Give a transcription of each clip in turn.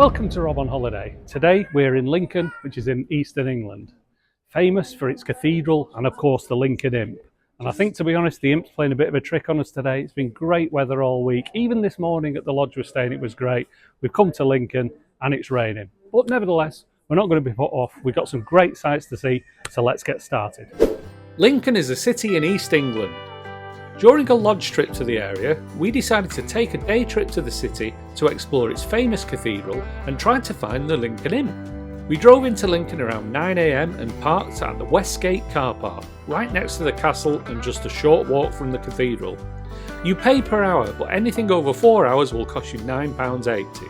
Welcome to Rob on Holiday. Today we're in Lincoln, which is in eastern England, famous for its cathedral and of course the Lincoln Imp. And I think, to be honest, the Imp's playing a bit of a trick on us today. It's been great weather all week. Even this morning at the lodge we're staying, it was great. We've come to Lincoln and it's raining. But nevertheless, we're not going to be put off. We've got some great sights to see, so let's get started. Lincoln is a city in East England. During a lodge trip to the area, we decided to take a day trip to the city to explore its famous cathedral and try to find the Lincoln Imp. We drove into Lincoln around 9 AM and parked at the Westgate car park, right next to the castle and just a short walk from the cathedral. You pay per hour, but anything over 4 hours will cost you £9.80.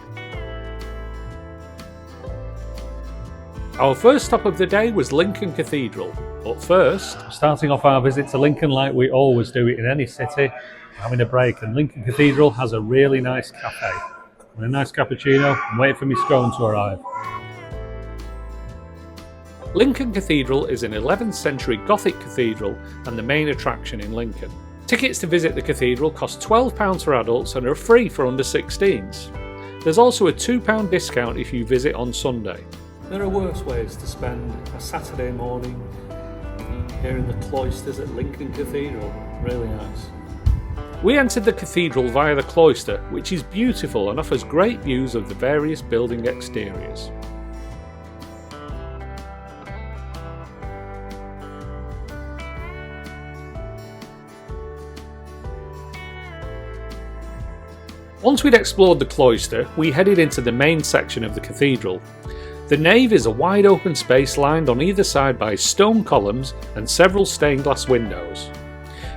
Our first stop of the day was Lincoln Cathedral, but first, starting off our visit to Lincoln like we always do it in any city, having a break, and Lincoln Cathedral has a really nice cafe. And a nice cappuccino and wait for my scone to arrive. Lincoln Cathedral is an 11th century Gothic cathedral and the main attraction in Lincoln. Tickets to visit the cathedral cost £12 for adults and are free for under 16s. There's also a £2 discount if you visit on Sunday. There are worse ways to spend a Saturday morning here in the cloisters at Lincoln Cathedral. Really nice. We entered the cathedral via the cloister, which is beautiful and offers great views of the various building exteriors. Once we'd explored the cloister, we headed into the main section of the cathedral. The nave is a wide open space lined on either side by stone columns and several stained glass windows.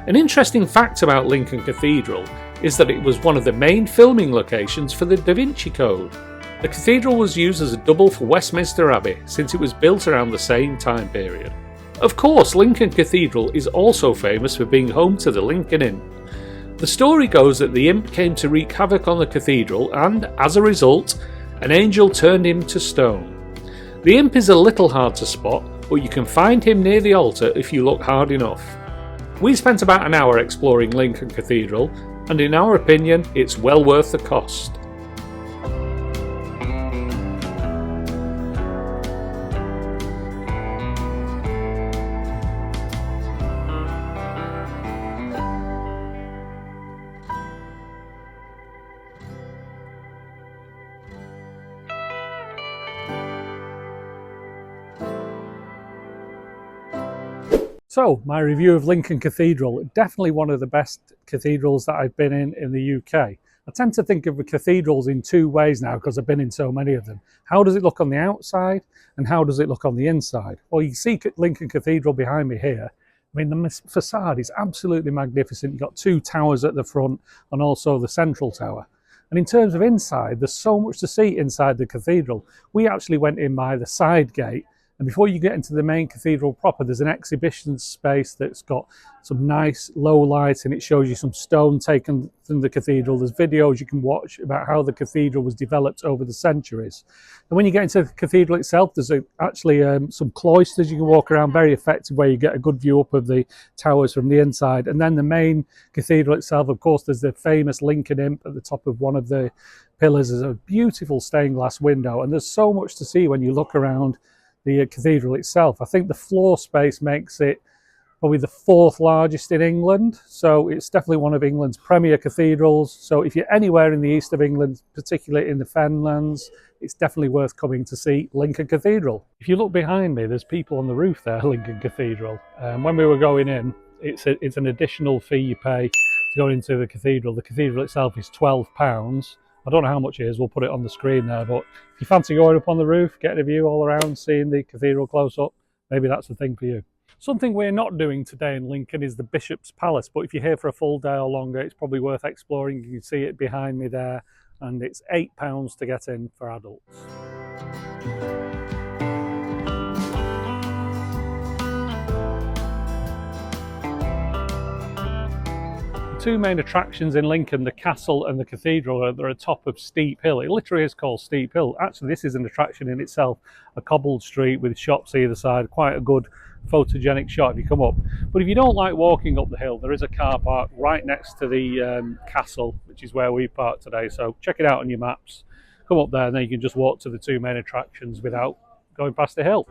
An interesting fact about Lincoln Cathedral is that it was one of the main filming locations for the Da Vinci Code. The cathedral was used as a double for Westminster Abbey since it was built around the same time period. Of course, Lincoln Cathedral is also famous for being home to the Lincoln Imp. The story goes that the Imp came to wreak havoc on the cathedral and, as a result, an angel turned him to stone. The Imp is a little hard to spot, but you can find him near the altar if you look hard enough. We spent about an hour exploring Lincoln Cathedral, and in our opinion, it's well worth the cost. So, my review of Lincoln Cathedral, definitely one of the best cathedrals that I've been in the UK. I tend to think of the cathedrals in two ways now because I've been in so many of them. How does it look on the outside and how does it look on the inside? Well, you see Lincoln Cathedral behind me here. I mean, the facade is absolutely magnificent. You've got two towers at the front and also the central tower. And in terms of inside, there's so much to see inside the cathedral. We actually went in by the side gate. And before you get into the main cathedral proper, there's an exhibition space that's got some nice low lights and it shows you some stone taken from the cathedral. There's videos you can watch about how the cathedral was developed over the centuries. And when you get into the cathedral itself, there's actually some cloisters you can walk around, very effective, where you get a good view up of the towers from the inside. And then the main cathedral itself, of course, there's the famous Lincoln Imp at the top of one of the pillars. There's a beautiful stained glass window and there's so much to see when you look around the cathedral itself. I think the floor space makes it probably the fourth largest in England, so it's definitely one of England's premier cathedrals. So if you're anywhere in the east of England, particularly in the Fenlands, it's definitely worth coming to see Lincoln Cathedral. If you look behind me, there's people on the roof there, Lincoln Cathedral. When we were going in, it's an additional fee you pay to go into the cathedral. The cathedral itself is £12. I don't know how much it is, we'll put it on the screen there, but if you fancy going up on the roof, getting a view all around, seeing the cathedral close up, maybe that's the thing for you. Something we're not doing today in Lincoln is the Bishop's Palace, but if you're here for a full day or longer, it's probably worth exploring. You can see it behind me there, and it's £8 to get in for adults. Two main attractions in Lincoln, the castle and the cathedral, they're at the top of Steep Hill. It literally is called Steep Hill. Actually, this is an attraction in itself, a cobbled street with shops either side, quite a good photogenic shot if you come up. But if you don't like walking up the hill, there is a car park right next to the castle, which is where we parked today. So check it out on your maps. come up there and then you can just walk to the two main attractions without going past the hill.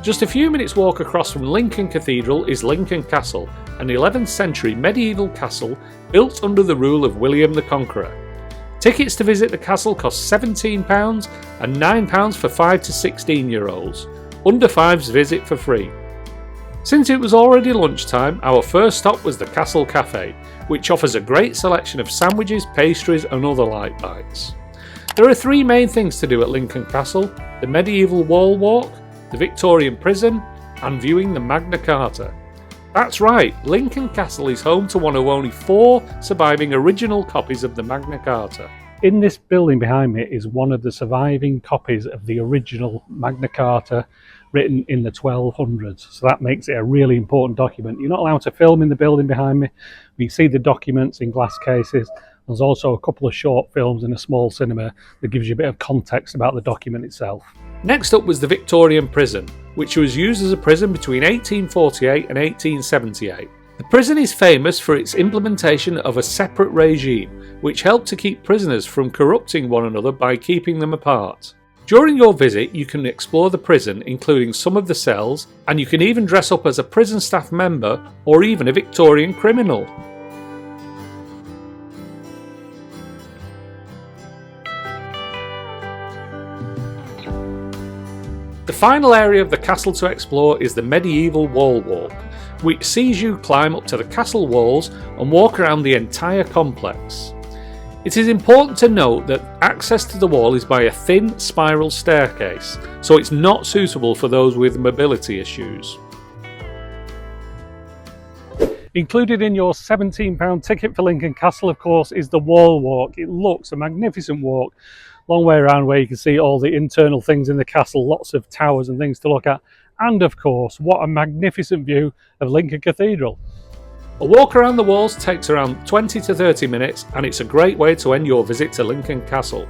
Just a few minutes walk across from Lincoln Cathedral is Lincoln Castle, an 11th century medieval castle built under the rule of William the Conqueror. Tickets to visit the castle cost £17 and £9 for 5 to 16-year-olds. Under 5s visit for free. Since it was already lunchtime, our first stop was the Castle Cafe, which offers a great selection of sandwiches, pastries and other light bites. There are three main things to do at Lincoln Castle: the medieval wall walk, the Victorian prison, and viewing the Magna Carta. That's right, Lincoln Castle is home to one of only 4 surviving original copies of the Magna Carta. In this building behind me is one of the surviving copies of the original Magna Carta written in the 1200s, so that makes it a really important document. You're not allowed to film in the building behind me, but you see the documents in glass cases. There's also a couple of short films in a small cinema that gives you a bit of context about the document itself. Next up was the Victorian prison, which was used as a prison between 1848 and 1878. The prison is famous for its implementation of a separate regime, which helped to keep prisoners from corrupting one another by keeping them apart. During your visit, you can explore the prison, including some of the cells, and you can even dress up as a prison staff member or even a Victorian criminal. The final area of the castle to explore is the medieval wall walk, which sees you climb up to the castle walls and walk around the entire complex. It is important to note that access to the wall is by a thin spiral staircase, so it's not suitable for those with mobility issues. Included in your £17 ticket for Lincoln Castle, of course, is the wall walk. It looks a magnificent walk. Long way around where you can see all the internal things in the castle, lots of towers and things to look at, and of course what a magnificent view of Lincoln Cathedral. A walk around the walls takes around 20 to 30 minutes and it's a great way to end your visit to Lincoln Castle.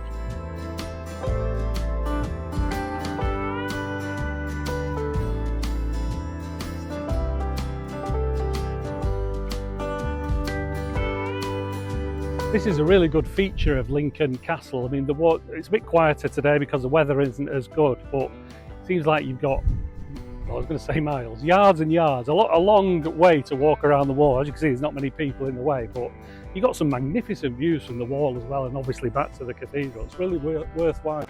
This is a really good feature of Lincoln Castle. I mean, it's a bit quieter today because the weather isn't as good, but it seems like you've got, well, I was going to say miles, yards and yards, a long way to walk around the wall. As you can see, there's not many people in the way, but you've got some magnificent views from the wall as well, and obviously back to the cathedral. It's really worthwhile.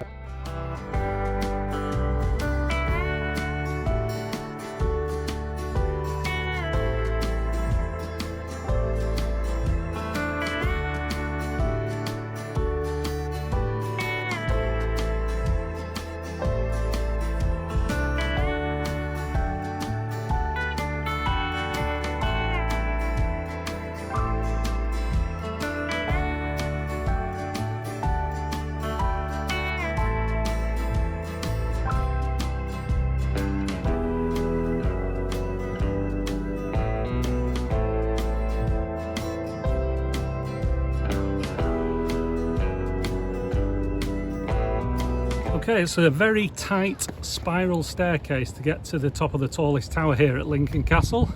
Okay, it's a very tight spiral staircase to get to the top of the tallest tower here at Lincoln Castle.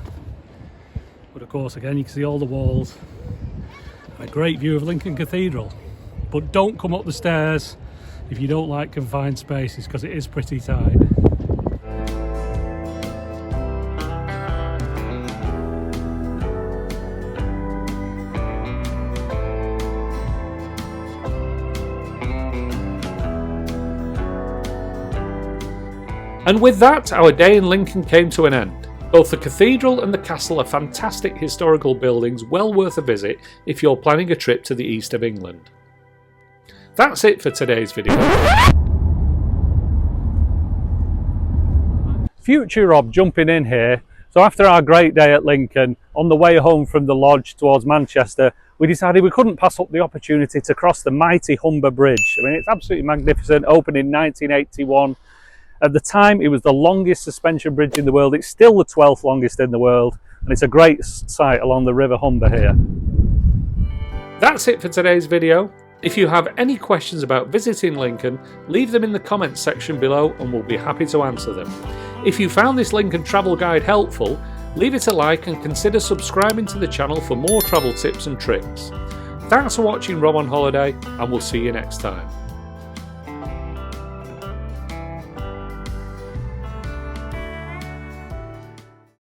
But of course, again, you can see all the walls and a great view of Lincoln Cathedral. But don't come up the stairs if you don't like confined spaces, because it is pretty tight. And with that, our day in Lincoln came to an end. Both the cathedral and the castle are fantastic historical buildings, well worth a visit if you're planning a trip to the east of England. That's it for today's video. Future Rob jumping in here. So after our great day at Lincoln, on the way home from the lodge towards Manchester, we decided we couldn't pass up the opportunity to cross the mighty Humber Bridge. I mean, it's absolutely magnificent, opened in 1981. At the time, it was the longest suspension bridge in the world. It's still the 12th longest in the world, and it's a great sight along the River Humber here. That's it for today's video. If you have any questions about visiting Lincoln, leave them in the comments section below and we'll be happy to answer them. If you found this Lincoln travel guide helpful, Leave it a like and consider subscribing to the channel for more travel tips and tricks. Thanks for watching Rob on Holiday, and we'll see you next time.